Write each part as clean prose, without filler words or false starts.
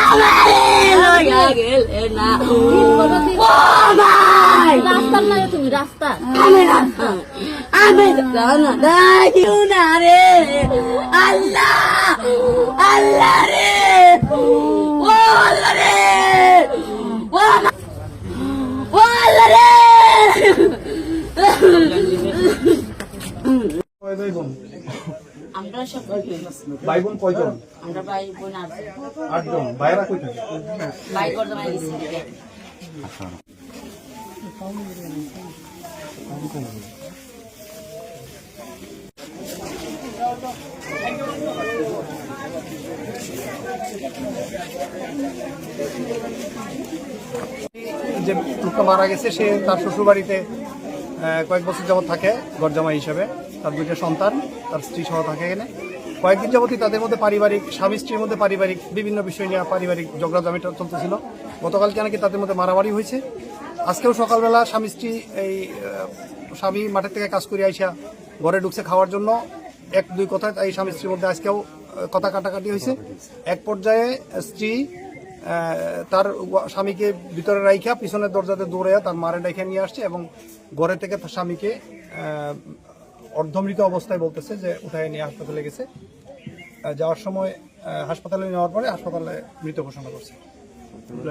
আমারে লইয়া গেলে না ও ভাই রাস্তার না তুমি রাস্তা আমি জানা দেখিও না রে আল্লাহ আল্লাহ রে ও আল্লাহ রে ও আল্লাহ রে আমরা সব ভাই বোন কয়জন? আমরা ভাই বোন 8 জন। ভাইরা কই থাকে? ভাই বর্ধমানে গেছি যে লোকটা মারা গেছে সে তার শ্বশুর বাড়িতে কয়েক বছর যাবত থাকে গরজামাই হিসাবে। তার 2টা সন্তান, তার স্ত্রী সহ থাকে এখানে। কয়েকদিন যাবতই তাদের মধ্যে পারিবারিক, স্বামী স্ত্রীর মধ্যে পারিবারিক বিভিন্ন বিষয় নিয়ে পারিবারিক ঝগড়াঝামেলা চলতেছিল। গতকালকে নাকি তাদের মধ্যে মারামারি হয়েছে। আজকেও সকালবেলা স্বামী স্ত্রী স্বামী মাঠের থেকে কাজ করে আইসা ঘরে ঢুকছে খাওয়ার জন্য। 1-2 কথায় এই স্বামী স্ত্রীর মধ্যে আজকেও কথা কাটাকাটি হয়েছে। এক পর্যায়ে স্ত্রী তার স্বামীকে ভিতরে রাইখা পিছনের দরজাতে দৌড়াইয়া তার মারে ডাইখা নিয়ে আসছে এবং ঘরে থেকে তার স্বামীকে অর্ধমৃত অবস্থায় বলতেছে যে উঠায় নিয়ে হাসপাতালে গেছে। যাওয়ার সময় হাসপাতালে নেওয়ার পরে হাসপাতালে মৃত ঘোষণা করছে।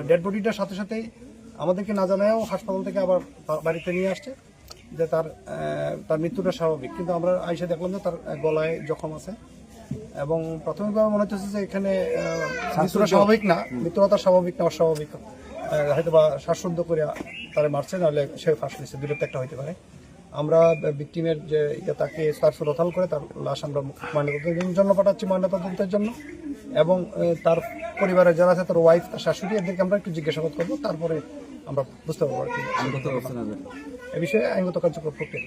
ডেড বডিটার সাথে সাথেই আমাদেরকে না জানায়ও হাসপাতাল থেকে আবার বাড়িতে নিয়ে আসছে যে তার মৃত্যুটা স্বাভাবিক। কিন্তু আমরা আইসা দেখলাম যে তার গলায় জখম আছে এবং প্রাথমিকভাবে মনে হচ্ছে যে এখানে মৃত্যুটা স্বাভাবিক না, মৃত্যুটা তার স্বাভাবিক না অস্বাভাবিক, হয়তো বা শ্বাসরুদ্ধ করে তারা মারছে, নাহলে সে ফাঁস নিচ্ছে, দুটোতে একটা হইতে পারে। আমরা ভিকটিমের যে তাকে শ্বাসরোধাল করে তার লাশ আমরা ময়নাতদন্তের জন্য পাঠাচ্ছি, ময়নাতদন্তের জন্য। এবং তার পরিবারের যারা আছে, তার ওয়াইফ, তার শাশুড়ি, এদেরকে আমরা একটু জিজ্ঞাসাবাদ করবো, তারপরে আমরা বুঝতে পারবো আর কি এ বিষয়ে আইনগত কার্যক্রম প্রক্রিয়া।